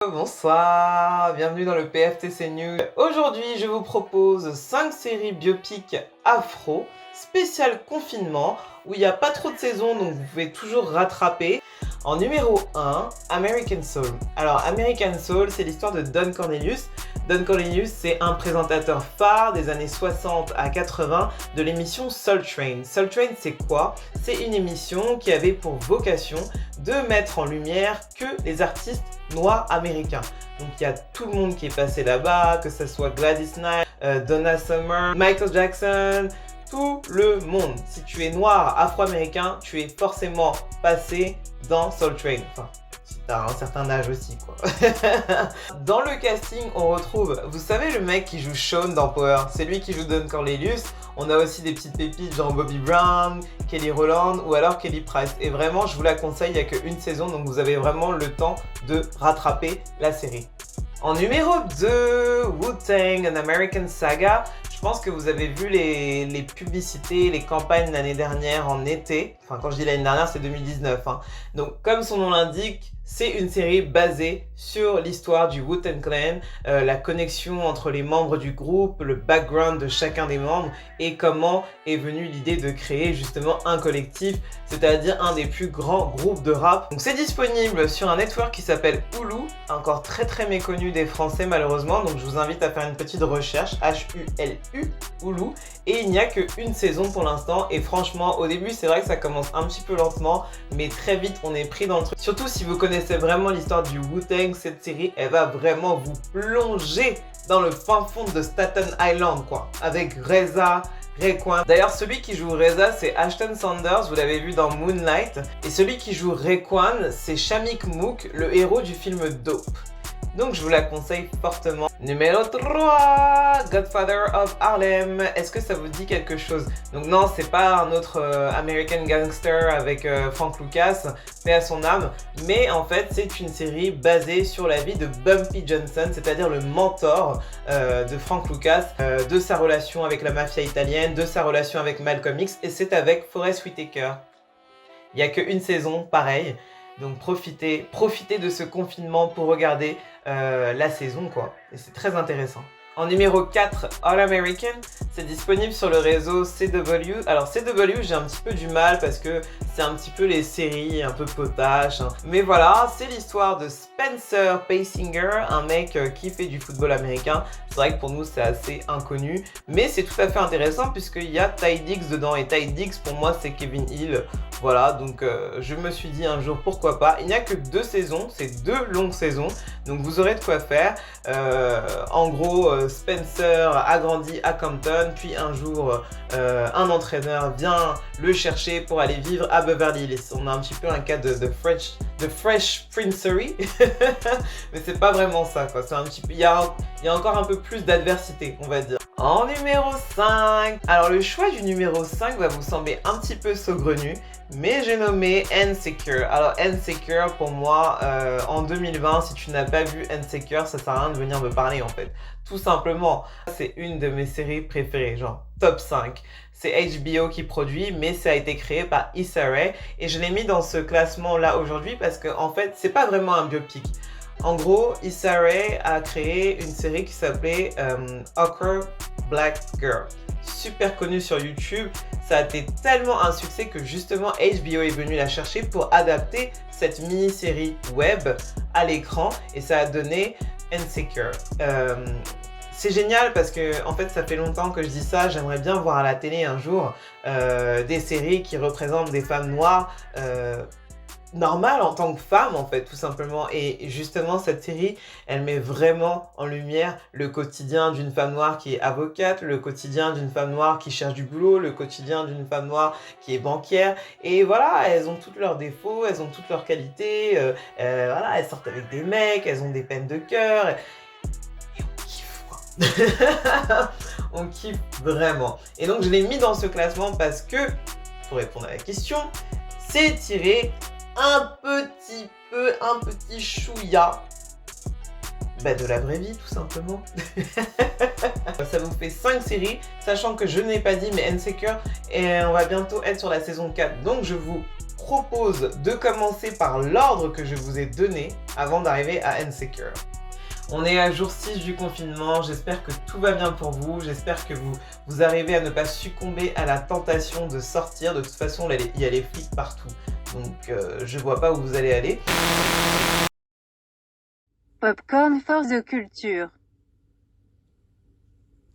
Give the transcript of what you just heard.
Bonsoir, bienvenue dans le PFTC News. Aujourd'hui, je vous propose 5 séries biopiques afro, spécial confinement, où il n'y a pas trop de saisons, donc vous pouvez toujours rattraper. En numéro 1, American Soul. Alors, American Soul, c'est l'histoire de Don Cornelius. Don Cornelius, c'est un présentateur phare des années 60 à 80 de l'émission Soul Train. Soul Train, c'est quoi? C'est une émission qui avait pour vocation de mettre en lumière que les artistes noirs américains. Donc il y a tout le monde qui est passé là-bas, que ce soit Gladys Knight, Donna Summer, Michael Jackson, tout le monde. Si tu es noir afro-américain, tu es forcément passé dans Soul Train. Enfin, si tu as un certain âge aussi, quoi. Dans le casting, on retrouve, vous savez, le mec qui joue Sean dans Power, c'est lui qui joue Don Cornelius. On a aussi des petites pépites genre Bobby Brown, Kelly Rowland ou alors Kelly Price. Et vraiment, je vous la conseille, il n'y a qu'une saison, donc vous avez vraiment le temps de rattraper la série. En numéro 2, Wu-Tang, An American Saga. Je pense que vous avez vu les publicités, les campagnes l'année dernière en été. Enfin, quand je dis l'année dernière, c'est 2019. Hein. Donc, comme son nom l'indique, c'est une série basée sur l'histoire du Wu-Tang Clan, la connexion entre les membres du groupe, le background de chacun des membres et comment est venue l'idée de créer justement un collectif, c'est-à-dire un des plus grands groupes de rap. Donc c'est disponible sur un network qui s'appelle Hulu, encore très méconnu des Français malheureusement, donc je vous invite à faire une petette recherche, H-U-L-U, Hulu, et il n'y a qu'une saison pour l'instant et franchement au début c'est vrai que ça commence un petit peu lentement, mais très vite on est pris dans le truc. Surtout si vous connaissez vraiment l'histoire du Wu-Tang, cette série elle va vraiment vous plonger dans le fin fond de Staten Island quoi, avec Reza, Raekwon. D'ailleurs celui qui joue Reza c'est Ashton Sanders, vous l'avez vu dans Moonlight, et celui qui joue Raekwon c'est Shamik Mook, le héros du film Dope. Donc je vous la conseille fortement. Numéro 3, Godfather of Harlem. Est-ce que ça vous dit quelque chose? Donc non, c'est pas un autre American Gangster avec Frank Lucas, paix à son âme. Mais en fait, c'est une série basée sur la vie de Bumpy Johnson, c'est-à-dire le mentor de Frank Lucas, de sa relation avec la mafia italienne, de sa relation avec Malcolm X, et c'est avec Forest Whitaker. Il n'y a qu'une saison, pareil. Donc profitez de ce confinement pour regarder la saison quoi. Et c'est très intéressant. En numéro 4, All American, c'est disponible sur le réseau CW. Alors CW, j'ai un petit peu du mal parce que c'est un petit peu les séries un peu potaches. Hein. Mais voilà, c'est l'histoire de Spencer Basinger, un mec qui fait du football américain. C'est vrai que pour nous, c'est assez inconnu. Mais c'est tout à fait intéressant puisqu'il y a Ty Diggs dedans. Et Ty Diggs, pour moi, c'est Kevin Hill. Voilà, donc je me suis dit un jour, pourquoi pas. Il n'y a que 2 saisons, c'est 2 longues saisons. Donc vous aurez de quoi faire. En gros, Spencer a grandi à Compton, puis un jour, un entraîneur vient le chercher pour aller vivre à Beverly Hills. On a un petit peu un cas de Fresh Princery, mais c'est pas vraiment ça, quoi. C'est un petit peu, il y a encore un peu plus d'adversité, on va dire. En numéro 5, alors le choix du numéro 5 va vous sembler un petit peu saugrenu, mais j'ai nommé Insecure. Alors Insecure, pour moi, en 2020, si tu n'as pas vu Insecure, ça sert à rien de venir me parler en fait. Tout simplement, c'est une de mes séries préférées, genre top 5. C'est HBO qui produit, mais ça a été créé par Issa Rae, et je l'ai mis dans ce classement là aujourd'hui parce que en fait, c'est pas vraiment un biopic. En gros, Issa Rae a créé une série qui s'appelait Awkward Black Girl. Super connue sur YouTube. Ça a été tellement un succès que justement HBO est venu la chercher pour adapter cette mini-série web à l'écran et ça a donné Insecure. C'est génial parce que en fait ça fait longtemps que je dis ça, j'aimerais bien voir à la télé un jour des séries qui représentent des femmes noires normale en tant que femme en fait tout simplement, et justement cette série elle met vraiment en lumière le quotidien d'une femme noire qui est avocate, le quotidien d'une femme noire qui cherche du boulot, le quotidien d'une femme noire qui est banquière, et voilà, elles ont toutes leurs défauts, elles ont toutes leurs qualités, voilà, elles sortent avec des mecs, elles ont des peines de cœur, et on kiffe quoi. On kiffe vraiment, et donc je l'ai mis dans ce classement parce que, pour répondre à la question, c'est tiré un petit chouïa de la vraie vie tout simplement. Ça vous fait 5 séries, sachant que je n'ai pas dit mais Insecure, et on va bientôt être sur la saison 4, donc je vous propose de commencer par l'ordre que je vous ai donné avant d'arriver à Insecure. On est à jour 6 du confinement, j'espère que tout va bien pour vous, j'espère que vous arrivez à ne pas succomber à la tentation de sortir. De toute façon, il y a les flics partout, donc je vois pas où vous allez aller. Popcorn for the culture.